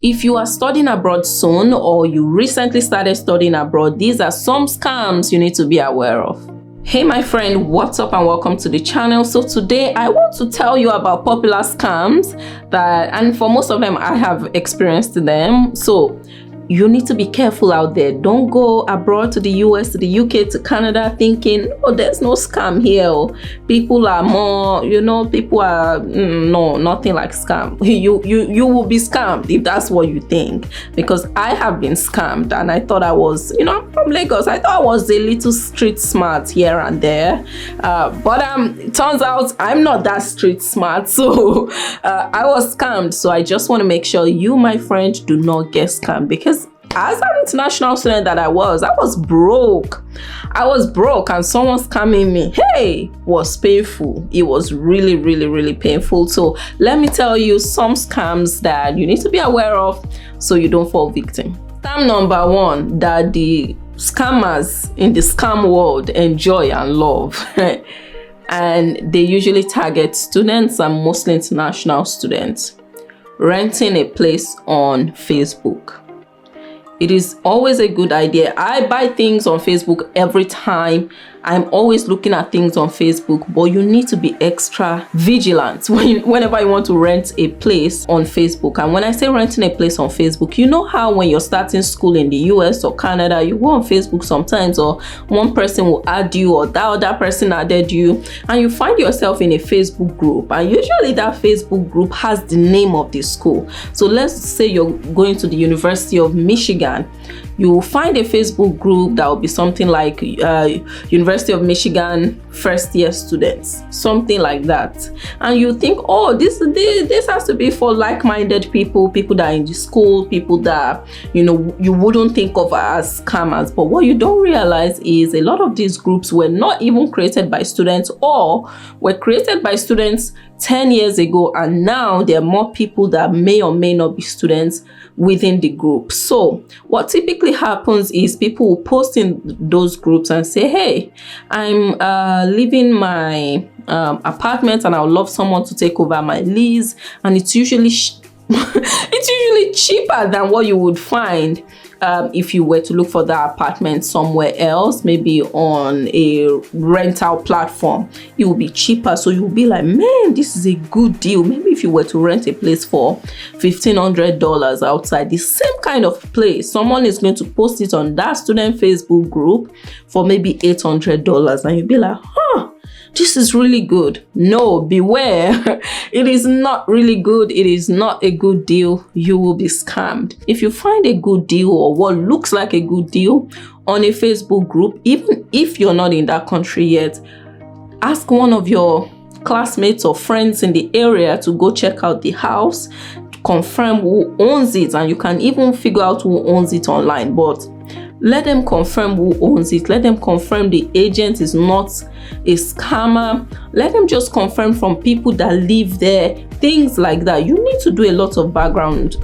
If you are studying abroad soon or you recently started studying abroad, these are some scams you need to be aware of. Hey my friend, what's up and welcome to the channel. So today I want to tell you about popular scams and for most of them I have experienced them. So you need to be careful out there. Don't go abroad to the US, to the UK, to Canada thinking, oh, there's no scam here. People are more, people are, no, nothing like scam. You will be scammed if that's what you think. Because I have been scammed and I thought I was, I'm from Lagos. I thought I was a little street smart here and there. But it turns out I'm not that street smart. So I was scammed. So I just want to make sure you, my friend, do not get scammed, because as an international student that I was broke. And someone scamming me, was painful. It was really, really, really painful. So let me tell you some scams that you need to be aware of so you don't fall victim. Scam number one that the scammers in the scam world enjoy and love. And they usually target students and mostly international students. Renting a place on Facebook. It is always a good idea. I buy things on Facebook every time. I'm always looking at things on Facebook, but you need to be extra vigilant whenever you want to rent a place on Facebook. And when I say renting a place on Facebook, you know how when you're starting school in the US or Canada, you go on Facebook sometimes, or one person will add you or that other person added you, and you find yourself in a Facebook group. And usually that Facebook group has the name of the school. So let's say you're going to the University of Michigan. You will find a Facebook group that will be something like University of Michigan first year students, something like that. And you think, oh, this has to be for like-minded people that are in the school, people that, you wouldn't think of as scammers. But what you don't realize is a lot of these groups were not even created by students, or were created by students 10 years ago, and now there are more people that may or may not be students within the group. So what typically happens is people will post in those groups and say, hey, I'm leaving my apartment and I would love someone to take over my lease. And it's usually it's usually cheaper than what you would find if you were to look for that apartment somewhere else, maybe on a rental platform. It will be cheaper. So you'll be like, man, this is a good deal. Maybe if you were to rent a place for $1,500 outside, the same kind of place, someone is going to post it on that student Facebook group for maybe $800, and you'll be like, this is really good. No, beware. It is not really good. It is not a good deal. You will be scammed. If you find a good deal or what looks like a good deal on a Facebook group, even if you're not in that country yet, ask one of your classmates or friends in the area to go check out the house, confirm who owns it, and you can even figure out who owns it online. But let them confirm who owns it. Let them confirm the agent is not a scammer. Let them just confirm from people that live there, things like that. You need to do a lot of background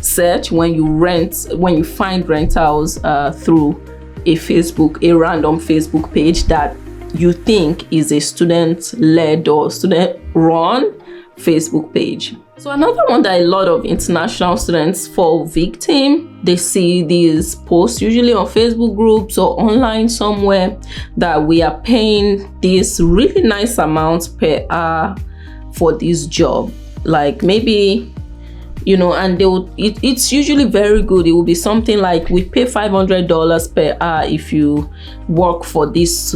search when you find rentals through a random Facebook page that you think is a student-led or student-run Facebook page. So another one that a lot of international students fall victim, they see these posts usually on Facebook groups or online somewhere that we are paying this really nice amount per hour for this job. Like maybe, and it's usually very good. It will be something like, we pay $500 per hour if you work for this,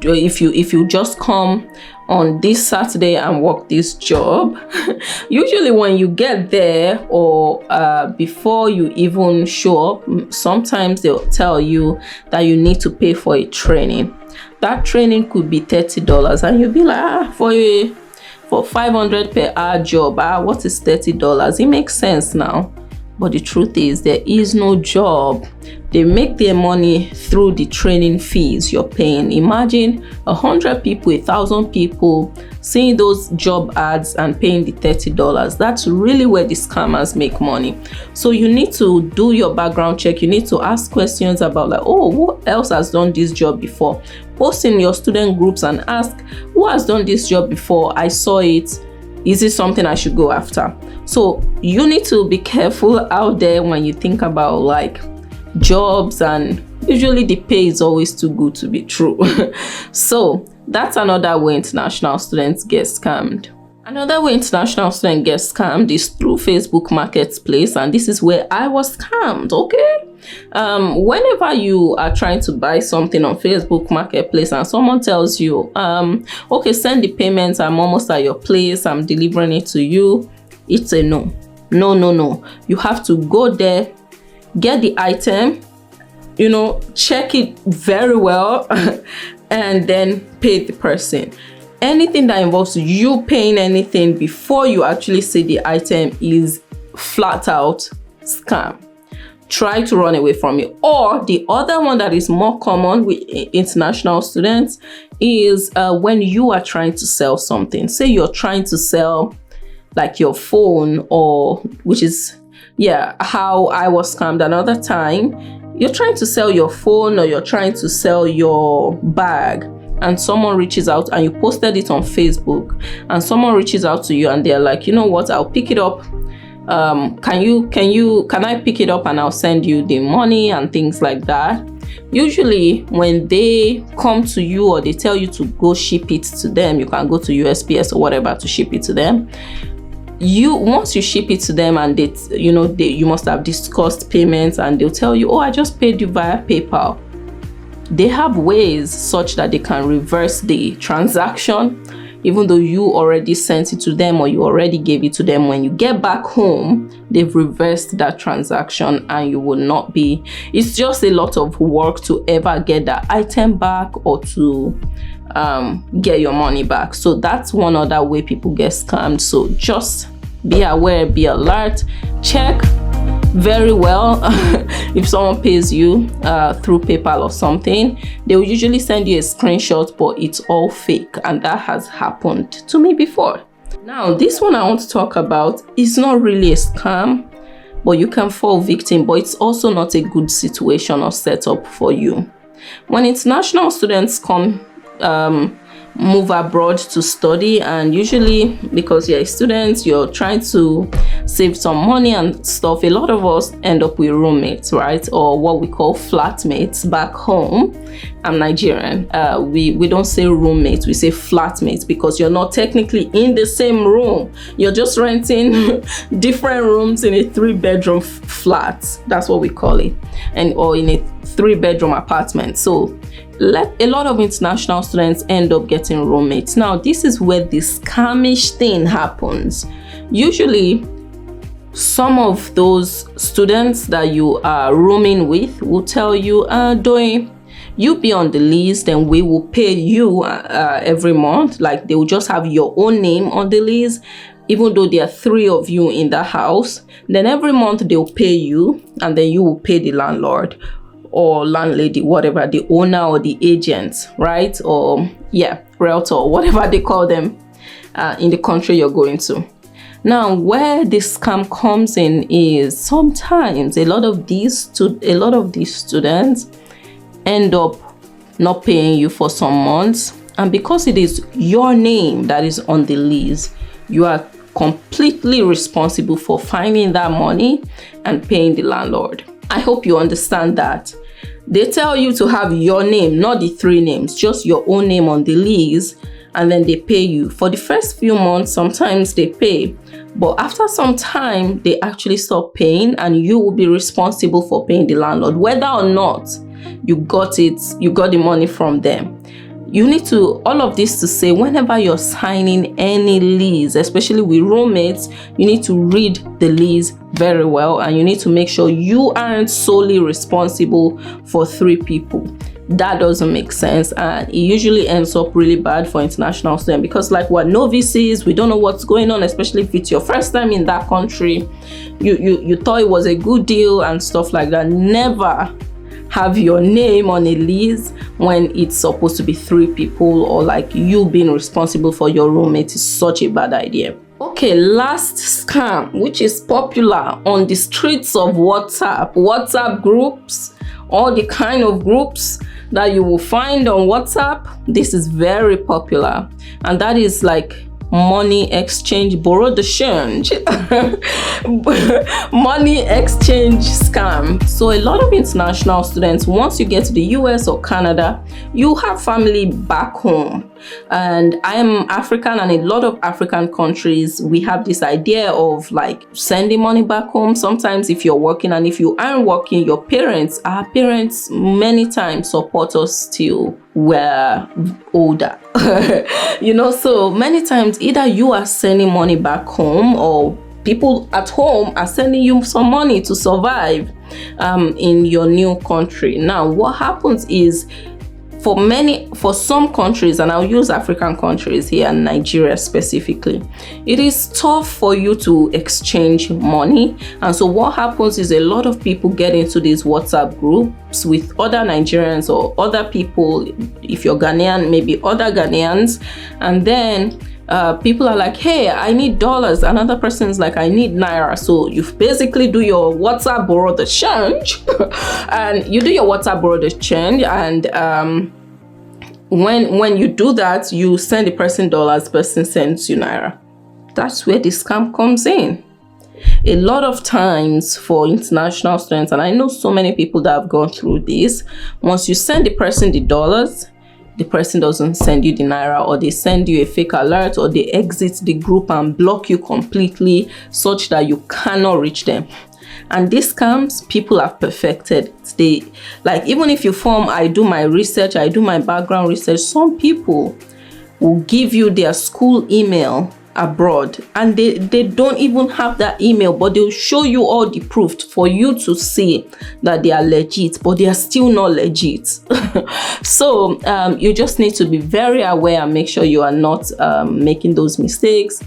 if you just come on this Saturday and work this job. Usually when you get there or before you even show up, sometimes they'll tell you that you need to pay for a training. That training could be $30, and you'll be like, for $500 per hour job, what is $30? It makes sense now. But the truth is, there is no job. They make their money through the training fees you're paying. Imagine 100 people, 1,000 people seeing those job ads and paying the $30. That's really where the scammers make money. So you need to do your background check. You need to ask questions about like, oh, who else has done this job before? Post in your student groups and ask, who has done this job before? I saw it. Is it something I should go after? So you need to be careful out there when you think about like jobs, and usually the pay is always too good to be true. So that's another way international students get scammed. Another way international students get scammed is through Facebook Marketplace, and this is where I was scammed, okay? Whenever you are trying to buy something on Facebook Marketplace and someone tells you, okay, send the payments, I'm almost at your place, I'm delivering it to you, it's a no. No. You have to go there, get the item, you know, check it very well, and then pay the person. Anything that involves you paying anything before you actually see the item is flat out scam. Try to run away from it. Or the other one that is more common with international students is when you are trying to sell something. Say you're trying to sell like your phone, or which is how I was scammed another time. You're trying to sell your phone, or you're trying to sell your bag, and someone reaches out, and you posted it on Facebook, and someone reaches out to you and they're like, you know what, I'll pick it up. Can I pick it up and I'll send you the money and things like that. Usually when they come to you or they tell you to go ship it to them, you can go to USPS or whatever to ship it to them. Once you ship it to them and you must have discussed payments, and they'll tell you, oh, I just paid you via PayPal. They have ways such that they can reverse the transaction, even though you already sent it to them or you already gave it to them. When you get back home, they've reversed that transaction, and you will not be, it's just a lot of work to ever get that item back or to get your money back. So that's one other way people get scammed. So just be aware, be alert, check very well. If someone pays you through PayPal or something, they will usually send you a screenshot, but it's all fake, and that has happened to me before. Now this one I want to talk about is not really a scam, but you can fall victim, but it's also not a good situation or setup for you. When international students move abroad to study, and usually because you're a student, you're trying to save some money and stuff, a lot of us end up with roommates, right? Or what we call flatmates back home. I'm Nigerian. We don't say roommates, we say flatmates, because you're not technically in the same room. You're just renting different rooms in a 3-bedroom flat. That's what we call it. Or in a 3-bedroom apartment. So a lot of international students end up getting roommates. Now, this is where the scamish thing happens. Usually, some of those students that you are rooming with will tell you, Doe, you be on the list, then we will pay you every month. Like, they will just have your own name on the list, even though there are 3 of you in the house. Then every month they'll pay you, and then you will pay the landlord or landlady, whatever, the owner or the agent, right? Or realtor, whatever they call them in the country you're going to. Now, where this scam comes in is sometimes a lot of these students end up not paying you for some months, and because it is your name that is on the lease, you are completely responsible for finding that money and paying the landlord. I hope you understand that. They tell you to have your name, not the 3 names, just your own name on the lease, and then they pay you. For the first few months, sometimes they pay, but after some time, they actually stop paying, and you will be responsible for paying the landlord, whether or not you got the money from them. You need to, all of this to say, whenever you're signing any lease, especially with roommates, you need to read the lease very well, and you need to make sure you aren't solely responsible for 3 people. That doesn't make sense, and it usually ends up really bad for international students, because like we're novices, we don't know what's going on, especially if it's your first time in that country. You thought it was a good deal and stuff like that. Never have your name on a lease when it's supposed to be 3 people, or like you being responsible for your roommate is such a bad idea. Okay, last scam, which is popular on the streets of WhatsApp groups, all the kind of groups that you will find on WhatsApp. This is very popular, and that is like money exchange, borrow the change, money exchange scam. So a lot of international students, once you get to the US or Canada, you have family back home. And I am African, and a lot of African countries, we have this idea of like sending money back home. Sometimes if you're working, and if you aren't working, your parents, our parents many times support us till we're older. You know, so many times either you are sending money back home, or people at home are sending you some money to survive in your new country. Now what happens is, for some countries, and I'll use African countries here and Nigeria specifically, it is tough for you to exchange money. And so what happens is a lot of people get into these WhatsApp groups with other Nigerians or other people. If you're Ghanaian, maybe other Ghanaians, and then people are like, hey, I need dollars. Another person is like, I need naira. So you basically do your WhatsApp borrow the change and you do your WhatsApp borrow the change, and when you do that, you send the person dollars, person sends you naira. That's where the scam comes in. A lot of times for international students, and I know so many people that have gone through this, once you send the person the dollars, the person doesn't send you the naira, or they send you a fake alert, or they exit the group and block you completely such that you cannot reach them. And these scams, people have perfected. They, like, even if you form, I do my research, I do my background research, some people will give you their school email abroad, and they don't even have that email, but they'll show you all the proof for you to see that they are legit, but they are still not legit. So you just need to be very aware and make sure you are not making those mistakes.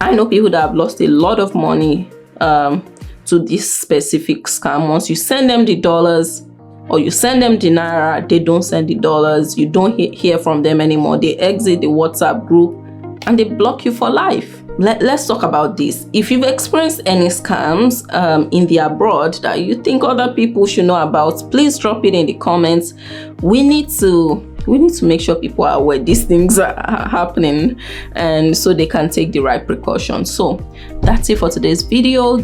I know people that have lost a lot of money to this specific scam. Once you send them the dollars or you send them the naira, they don't send the dollars, you don't hear from them anymore, they exit the WhatsApp group and they block you for life. Let's talk about this. If you've experienced any scams in the abroad that you think other people should know about, please drop it in the comments. We need to make sure people are aware these things are happening, and so they can take the right precautions. So that's it for today's video.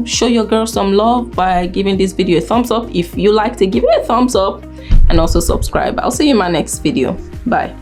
Show your girl some love by giving this video a thumbs up. If you liked it, give it a thumbs up and also subscribe. I'll see you in my next video. Bye.